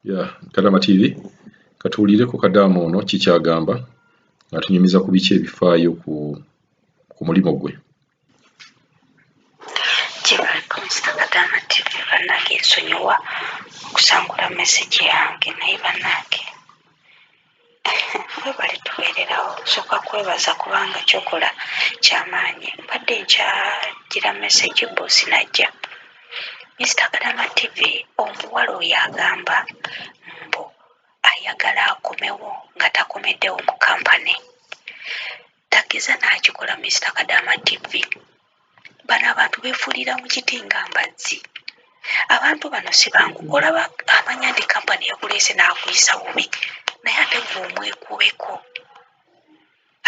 ya Kadama TV katuwulireko Kadama ono kikyagamba atunyumiza ku biki ebifaayo ku mulimo gwe. Kibaliko Mr. Kadama TV bannange nsonyiwa okusangula message yange naye bannange webale tubeererawo nsooka kwebaza kubanga kyokola kyamaanyi mbadde nkyagira message boosi najja Mr. Kadama TV omuwala oyo agamba mbu ayagala akomewo nga takomeddewo mu kampani tageza n'akikola Mr. Kadama TV. Bano abantu beefuulira mu kiti nga mbazzi. Abantu bano si bangu olaba amanya nti kampani yakuleese n'akuyisa bubi naye ate gw'omwekuweko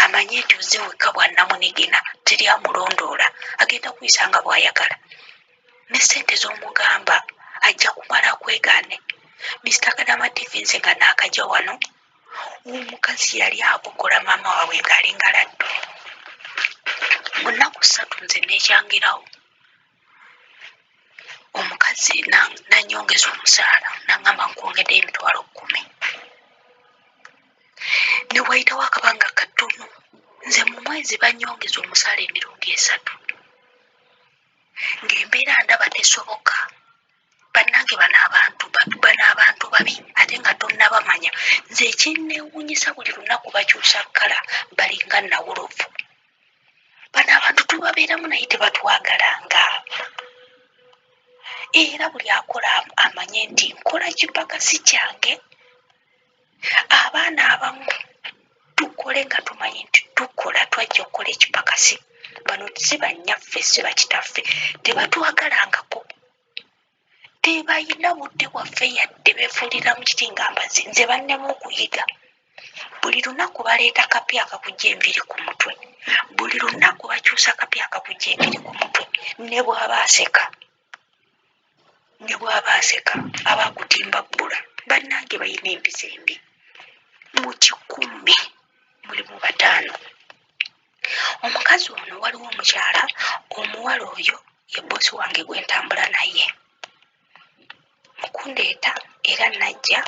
amanye nti ozze wekka bwannamunigina teri amulondoola agenda kuyisa nga bw'ayagala ne ssente z'omugamba ajja kumala kwegaane. Mr. Kadama TV nze nga naakajja wano omukazi yali abogola maama waabwe ng'alinga laddu mu nnaku 3 nze neekyangirawo omukazi nanyongeza omusaala nangamba nkwongedde emitwalo 10 ne wayitawo akabanga katono nze mu mwezi banyongeza omusaala emirundi 3 ng'embeera ndaba tesoboka. Bannange bano abantu babi ate nga tonnabamanya nze ekinneewuunyisa buli lunaku bakyusa kkala balinga nawolovu. Bano abantu tubabeeramu naye tebatwagalanga era buli akola amanye nti nkola kipaka si kyange. Abaana abamu tukole nga tumanyi nti tukola twajja okukola ekipakasi. Bano si bannyaffe si bakitaffe tebatwagalangako tebayina budde waffe yadde beefuulira mu kiti nga mbazzi nze bannemu okuyiga. Buli lunaku baleeta kapya akakujja enviri ku mutwe buli lunaku bakyusa kapya akakujja enviri ku mutwe ne bw'aba aseka abakutimba bbula. Bannange bayina empizembi mu 10 mulimu 5. Omukazi ono waliwo omukyala omuwala oyo ye boosi wange gwe ntambula naye mukundeeta era najja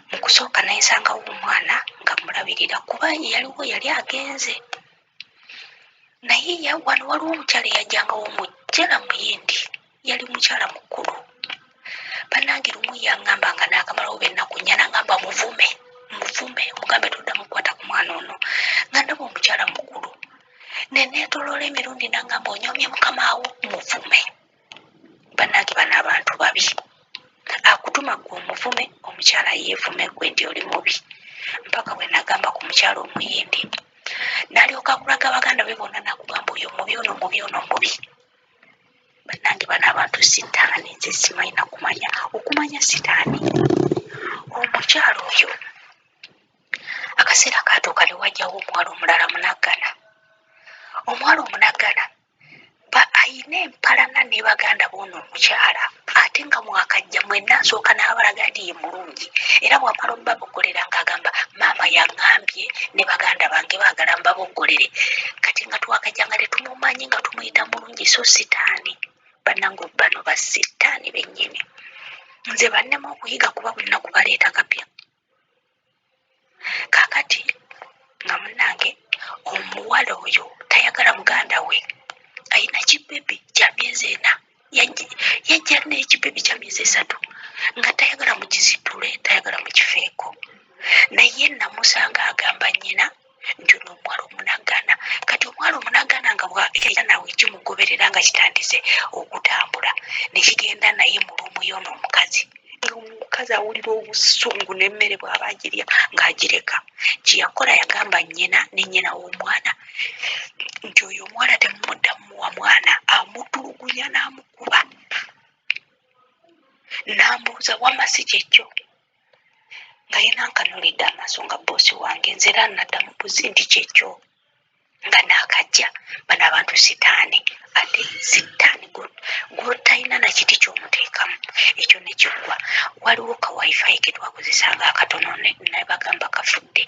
mu kusooka nayesangawo omwana nga mulabirira kuba yaliwo yali agenze naye wano waliwo omukyala eyajjangawo mujjala muyindi yali mukyala mukulu. Bannange lumu yaŋŋamba nga naakamalawo bennaku nnya nangamba muvume omugambe toddamu kukwata ku mwana ono nga ndaba omukyala mukulu neneetoloola emirundi nangamba onyoomye mukamaawo muvume. Bannange bano abantu babi akutuma gwe omuvume omukyala yeevume gwe nti oli mubi mpaka bwe nagamba ku mukyala omuyindi n'alyoka akulaga baganda be bonna nakugamba oyo mubi ono mubi ono mubi. Bannange bano abantu sitaani nze simanyi nakumanya okumanya sitaani. Omukyala oyo akaseera kaatuuka ne wajjawo omuwala omulala munaggana. Omuwala omunaggana ayina empalana ne baganda b'ono omukyala ate nga mwakajja mwenna nsooka n'abalaga nti ye mulungi era bw'amala obbabogolera ng'agamba maama yaŋŋambye ne baganda bange baagala mbabogolere kati nga twakajja nga tetumumanyi nga tumuyita mulungi so sitaani. Bannange bano basitaani bennyini nze bannemu okuyiga kuba bulina kubaleeta kapya. Kaakati nga munnange omuwala oyo tayagala muganda we ayina kibebi kya myezi 4 yajja n'ekibebi kya myezi 3 nga tayagala mukizitule tayagala mukifeeko naye namusanga agamba nnyina nti ono omuwala omunaggana. Kati omuwala omunaggana nga bw'akeera nawe kimugoberera nga kitandise okutambula ne kigenda naye mu luumu y'ono omukazi omukazi awulira obusungu n'emmere bw'aba agirya ng'agireka. Kyeyakola yagamba nnyina ne nnyina w'omwana nti oyo omuwala temumuddamu muwa mwana amutulugunya n'amukuba n'ambuuza wamma si kyekyo nga ye nankanulidde amaaso nga boosi wange nze era naddamu buzi nti kyekyo nga naakajja. Bano abantu sitaani ate sitaani gwotalina nakiti ky'omuteekamu ekyo ne kiggwa. Waliwo ka wifi ke twakozesanga akatono ne bagamba kafudde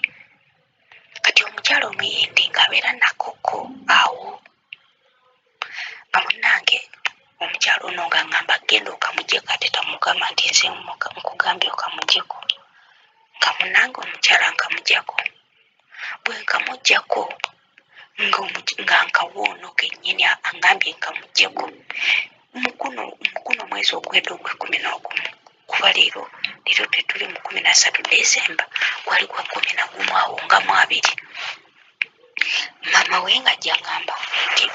kati omukyala omuyindi ng'abeera nakoko awo nga munnange omukyala ono nga ŋŋamba genda okamugye kate tamugamba nti nze nkugambye okamujjeko nga munange omukyala nkamujjako bwe nkamujjako nga nkawoono kennyini angambye nkamujjeko mukuno mwezi ogwedde ogw'11 kuba leero tetuli mu 13 Desemba gwali gwa 11 awo nga mu 2 maama we nga jjangamba nti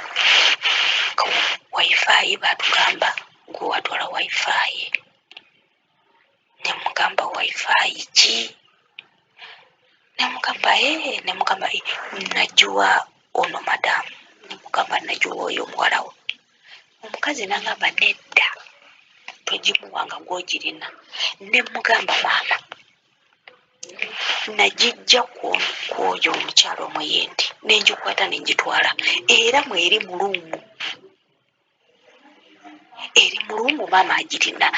wifi batugamba gwe watwala wifi nemugamba wifi ki nemugamba najuwa ono madamu nemugamba najuwa oyo muwala we omukazi nangamba nedda togimuwanga gwogirina nemugamba maama najijja kwoyo omukyalo omuyendi nenjikwata nenjitwala era mweri mulumu maama agirina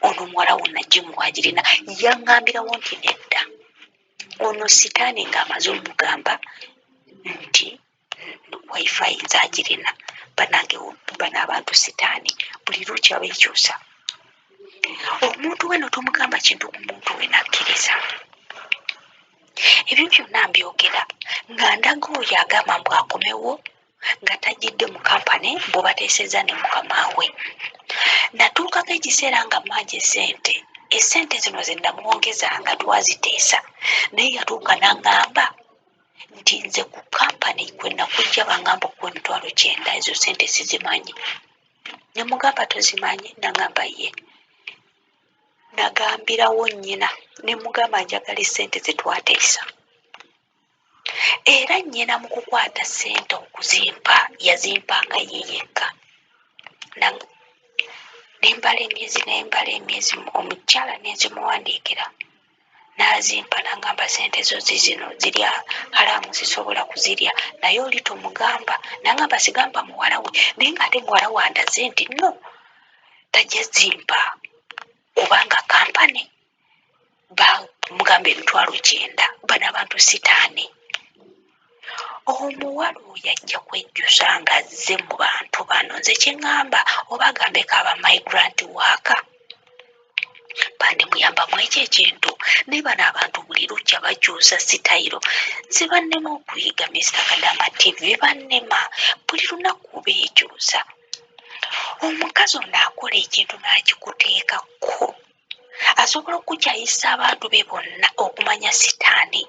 ono muwala wo nagimuwa agirina yaŋŋambirawo nti nedda ono sitaani ng'amaze omugamba nti wifi nze agirina banange bano abantu sitaani buli lukya beekyusa omuntu weno tomugamba kintu ku muntu we nakkiriza ebyo byonna mbyogera nga ndaga oyo agamba mbu akomewo nga tajjidde mu kampani bwebateeseza ne mukama we natuukako ekiseera nga manje esente zino ze namuwongeza nga twaziteesa naye yatuuka n'aŋŋamba nti nze ku kampani kwe nakujja baŋŋamba okuwa $9,000 ezo sente sizimanyi nemugamba tozimanyi naŋŋamba ye nagambirawo nnyina nemugamba njagala sente zetwateesa era nnyina mu kukwata sente okuzimpa yazimpanga ye yekka nembala emyezi omukyala nezimuwandiikira nazimpa nangamba sente zo zizino zirya halamu zisobola kuzirya naye oli tomugamba nangamba sigamba muwala we naye nga ate muwala we andaze nti no tajja zimpa kubanga kampani bamugamba $9,000 bano abantu sitaani omuwala oyo ajja kwejjusa nga azze mu bantu bano nze kyeŋŋamba oba agambeko aba migrant worker bandimuyambamu ekyo ekintu naye bano abantu buli lukya bakyusa sitayiro nze bannema okuyiga Mr. Kadama TV bannema buli lunaku beekyusa omukazi ono akola ekintu n'akikuteekako asobola okukyayisa abantu be bonna okumanya sitaani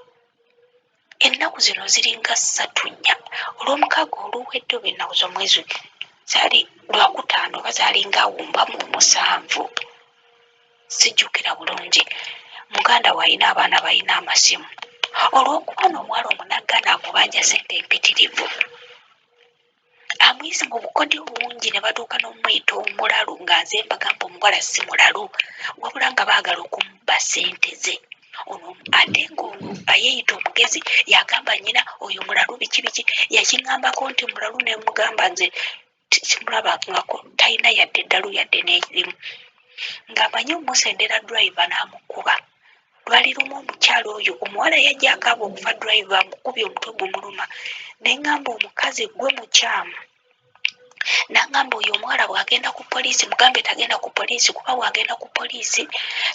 ennaku zino ziringa 3 olw'omukaaga oluwedde oba ennaku z'omwezi zaali Lwakutaano oba zaalinga awumba mu 7 sijjukira bulungi muganda walina abaana balina amasimu olw'okuba n'omuwala omunagana amubanja sente empitirivu amuyise mu bukodyo bungi ne batuuka n'omwita omulalu ng'aze bagamba omuwala si mulalu wabula nga baagala okumuba sente ze ono ate ng'ono ayeeyita omugezi yagamba nnyina oyo mulalu biki yakiŋŋambako nti mulalu nemugamba nze simulabangako talina yadde eddalu yadde n'erimu ng'amanyi omusendera drive n'amukuba lwali lumu omukyalo oyo omuwala yajja akaaba okufa drive amukubye omutwe gumuluma neŋŋamba omukazi gwe mukyamu nangamba oyo omuwala bw'agenda ku poliisi mugambe tagenda ku poliisi kuba bw'agenda ku poliisi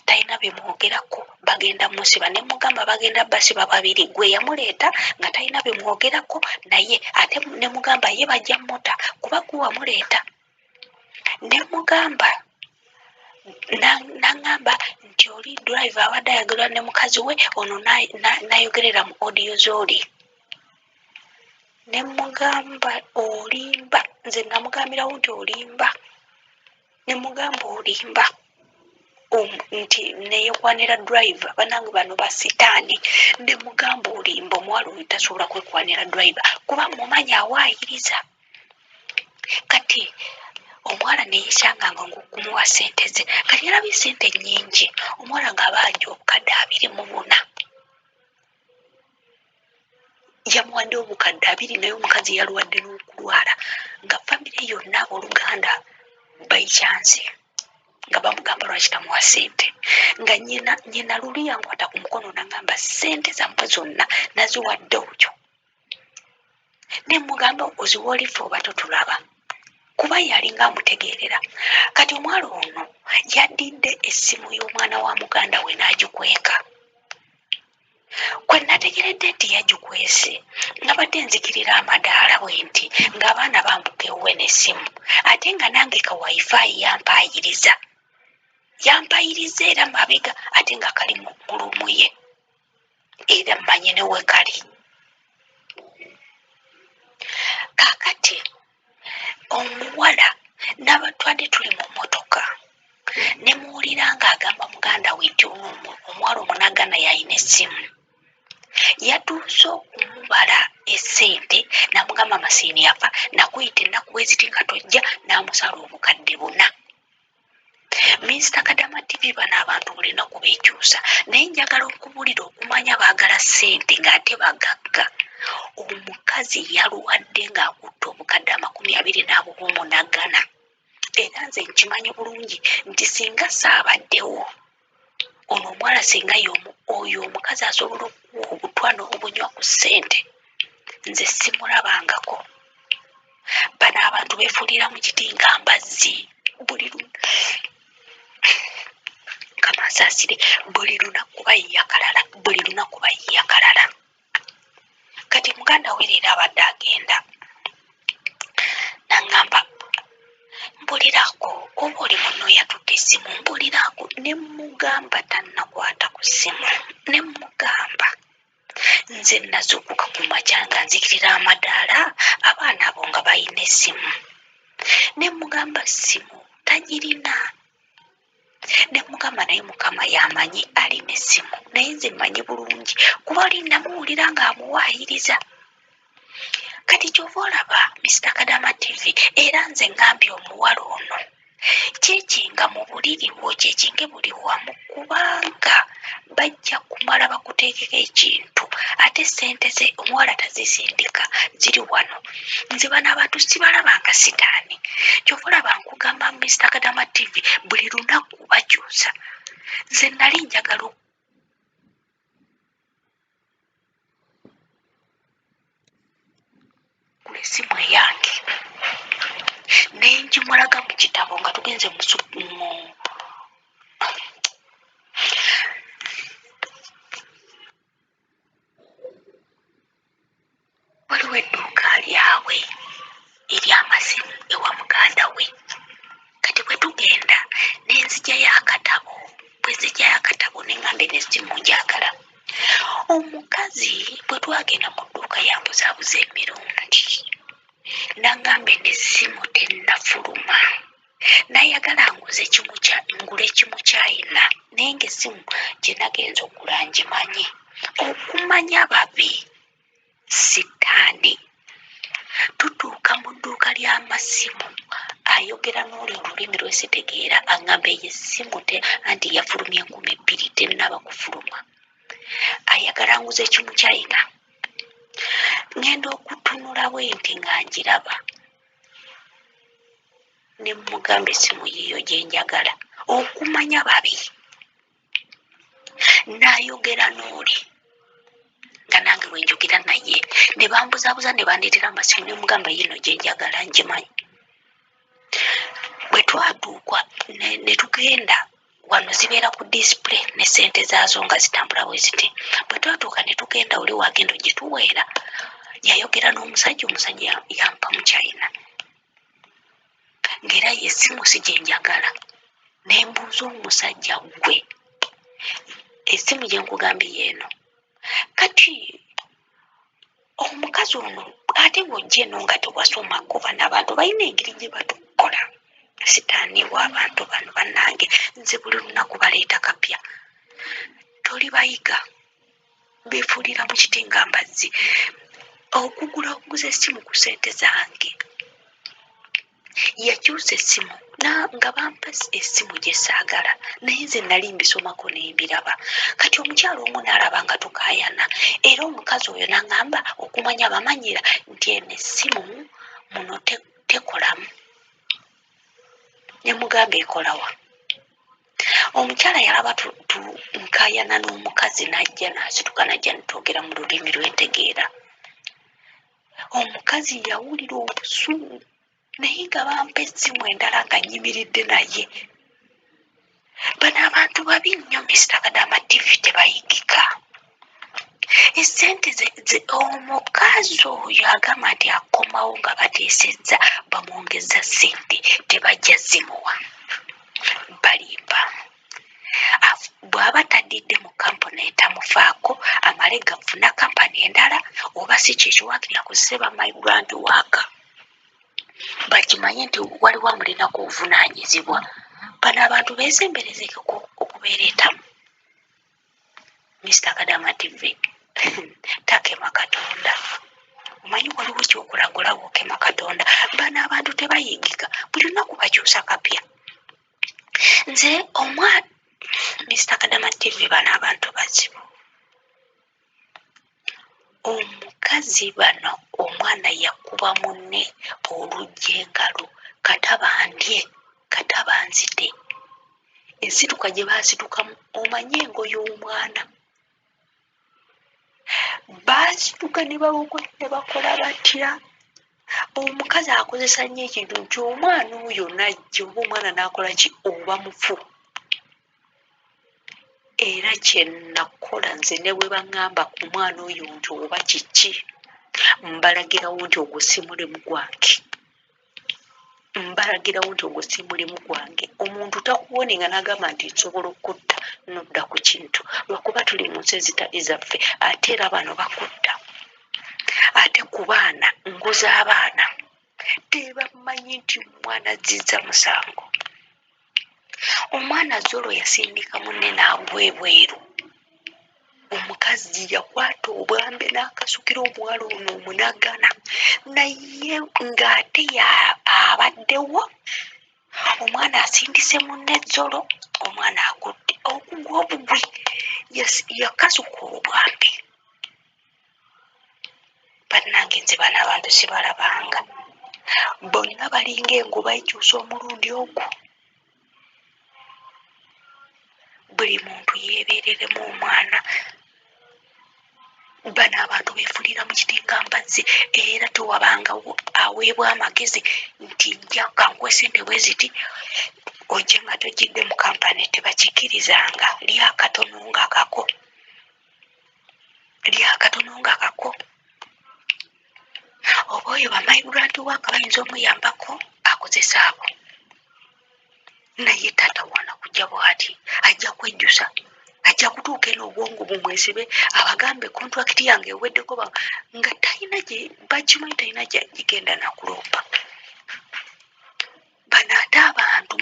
talina bimwogerako bagenda musiba nemugamba bagenda basiba babiri gwe yamuleeta nga talina bimwogerako naye ate nemugamba ye bajja mota kuba gwe wamuleeta nemugamba nangamba nti oli drive abadde ayagalwa ne mukazi we ono nayogerera mu audio z'oli nemugamba olimba nze namugambirawo nti olimba nemugamba olimba nti neyekwanira drive banange bano basitaani nemugamba olimba omuwala oyo tasobola kwekwanira drive kuba mumanyi awaayiriza kati omuwala neyesanganga ng'okumuwa sente ze kati yalabye sente nnyingi omuwala ng'abaajja obukadde 24 yamuwadde obukadde 2 naye omukazi yalwadde n'okulwala nga famire yonna abooluganda bayikyanze nga bamugamba lwaki tamuwa sente nga nyina luli yankwata ku mukono nangamba sente zammwe zonna naziwadde oyo nemugamba oziwa olifa oba totulaba kuba yalinga amutegeerera. Kati omwalo ono yaddidde essimu y'omwana wa muganda we n'agikweka. Kwe nategeredde nti yagikwese nga badde nzikirira amadaala we nti ng'abaana bambuka ewuwe n'essimu, ate nga nange ka wifi yampayiriza era mabega, ate nga kali mu lumu ye era mmanye ne we kali. Kaakati omuwala n'abatwadde tuli mu mmotoka ne muwulira ng'agamba muganda we nti omuwala omunagana yalina essimu. Yatuuse okumubala essente n'amugamba masiini yafa, nakuyita ennaku bwe ziti nga tojja, n'amusala obukadde 4. Minisita Kadama TV bano abantu buli nnaku beekyusa, naye njagala okubuulira okumanya baagala ssente ng'ate bagagga. Omukazi yalwadde ng'akutte obukadde 240. Era nze nkimanyi bulungi nti singa saabaddewo ono omuwala singa oyo omukazi asobola okuwa obutwano obunywa ku ssente, nze simulabangako. Bano abantu beefuulira mu kiti nga mbazzi buli kamasaasire buli lunaku bayiyakalala. Kati muganda we leero abadde agenda n'aŋŋamba mbulirako oba oli munno yatudde essimu, mbulirako. Ne mugamba tannakwata ku ssimu, ne mugamba nze nazuukuka ku makya nga nzikirira amadaala, abaana abo nga balina essimu. Ne mugamba ssimu tagirina. Ne mugamba naye mukama yamanyi alina essimu, naye nze mmanyi bulungi kuba oli namuwulira ng'amuwaayiriza. Kati kyova olaba Mr. Kadama TV, era nze ngambye omuwala ono kyekinga mu buliri bwo, kyekinge buli wamu, kubanga bajja kumala bakuteekeko ekintu ate ssente ze omuwala tazisindika ziri wano. Nze bano abantu sibalabanga sitaani. Kyova olaba nkugamba Mr. Kadama TV buli lunaku bakyusa. Nze nali njagala okugula essimu eyange naye njimulaga mu kitabo nga tugenze waliwo edduuka lyabwe ery'amasimu ewa muganda we. Kati bwe tugenda nenzigyayo akatabo, bwe nzigyayo akatabo neŋŋambe n'essimu njagala. Omukazi bwe twagenda mu dduuka yambuzaabuza emirundi, n'aŋŋambe n'essimu tennafuluma, n'ayagala ngule kimu kyayina, naye ng'essimu gye nagenza okugula ngimanyi. Okumanya babi sitaani. Tutuuka mu dduuka ly'amasimu, ayogera n'oli olulimi lwesitegeera, aŋŋamba eyo essimu anti yafulumya 2,000 tennaba kufuluma. Ayagala nguze kimu kyayina. Ngenda okutunula bwe nti nga ngiraba. Ne mugamba essimu yiyo gye njagala. Okumanya babi. N'ayogera n'oli nga nange bwe njogera naye, ne bambuzaabuza ne bandeetera amasimu, ne mugamba yino gye njagala ngimanyi. Bwe twatuuka ne tugenda wano zibeera ku display ne ssente zaazo nga zitambula bwe ziti. Bwe twatuuka ne tugenda oli wagenda ogituweera, yayogera n'omusajja, omusajja yampa mu China. Ng'era y'essimu si gye njagala. Ne mbuuza omusajja gwe, essimu gye nkugambye eno. Kati omukazi ono ate bw'ojja eno nga tewasomako, bano abantu balina engeri gye batukola. Sitaani w'abantu bano bannange, nze buli lunaku baleeta kapya. Toli bayiga, beefuulira mu kiti nga mbazzi. Okuguza essimu ku ssente zange. Yakyusa essimu nga bampa essimu gye saagala, naye nze nali mbisomako nembiraba. Kati omukyalo omu n'alaba nga tukaayana, era omukazi oyo n'aŋŋamba okumanya bamanyira nti eno essimu muno tekolamu. Ne mugamba ekolawa. Omukyala yalaba nkaayana n'omukazi n'ajja n'asituka n'ajja netwogera mu lulimi lwentegeera. Omukazi yawulira obusungu naye nga bampa essimu endala nga nyimiridde naye. Bano abantu babi nnyo Mr. Kadama TV tebayigika. Essente omukazi oyo agamba nti akomawo nga bateesezza bamwongeza ssente tebajja zimuwa. Balimba. Bw'aba tadidde mu kampuni etamufaako amale gafuna kampani endala oba si kyekiwaakira kuzise bamigrant worker. Bakimanye nti waliwo amulinako obuvunaanyizibwa. Bano abantu beezemberezeke okubeera etamu. Mr. Kadama TV takema Katonda. Omanyi waliwo kyokulagula wokema Katonda. Bano abantu tebayigika buli lunaku bakyusa kapya. Nze Mr. Kadama TV bano abantu bazibu. Omukazi bano omwana yakuba munne olujja engalo katabandye katabanzite. Ensituka gye baasitukamu omanye engo y'omwana. Baasituka ne bakola batya. Omukazi akozesa nnyo ekintu nti omwana oyo najja oba omwana n'akola ki oba mufu. Era kye nakola nze ne bwe baŋŋamba ku mwana oyo nti oba kiki mbalagirawo nti ogwo si mulimu gwange. Mbalagirawo nti ogwo si mulimu gwange. Omuntu takuwoninga n'agamba nti nsobola okutta nodda ku kintu lwakuba tuli mu nsi ezitali zaffe ate era bano bakutta. Ate ku baana ngoza abaana tebamanyi nti omwana azzizza musango. Omwana Zolo yasindika munne n'agwa ebweru. Omukazi yakwata obwambe n'akasukira omuwala ono omunagana naye ng'ate abaddewo. Omwana asindise munne Zolo, omwana agudde okugwa obugwi yakasuka obwambe. Bannange nze bano abantu sibalabanga. Bonna balinga enguba ekyusa omulundi ogwo. Buli muntu yeebereremu omwana. Bano abantu beefulira mu kitingambazzi era tewabangawo aweebwa amagezi nti nja kankuwe ssente bwe ziti ojje nga tojjidde mu kampani tebakikkirizanga. Lya akatono nga kako. Lya akatono nga kako. Oba oyo bamigrant worker bayinza omuyambako akozesa abo. Naye taata wana kujja bw'ati ajja kwejjusa. Ajja kutuuka eno obwongo bumwesibe abagambe kontrakiti yange eweddeko nga talina gye bakimanyi talina gyagigenda nakuloopa. Bano ate abantu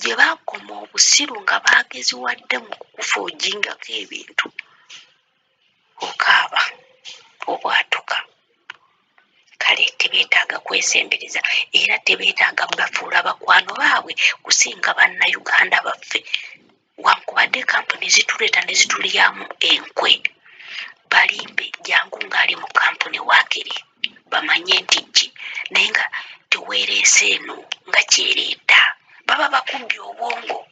gye baakoma obusiru nga baageziwadde mu kukufoojingako ebintu okaaba obwatuka. Kale tebeetaaga kwesembereza era tebeetaaga bafuula bakwano baabwe kusinga bannayuganda baffe. Wankubadde kampuni zituleeta ne zitulyamu enkwe. Balimbe jangu ng'ali mu kampuni waakiri bamanye nti ki naye nga teweereese eno nga kyereeta baba bakubbye obwongo.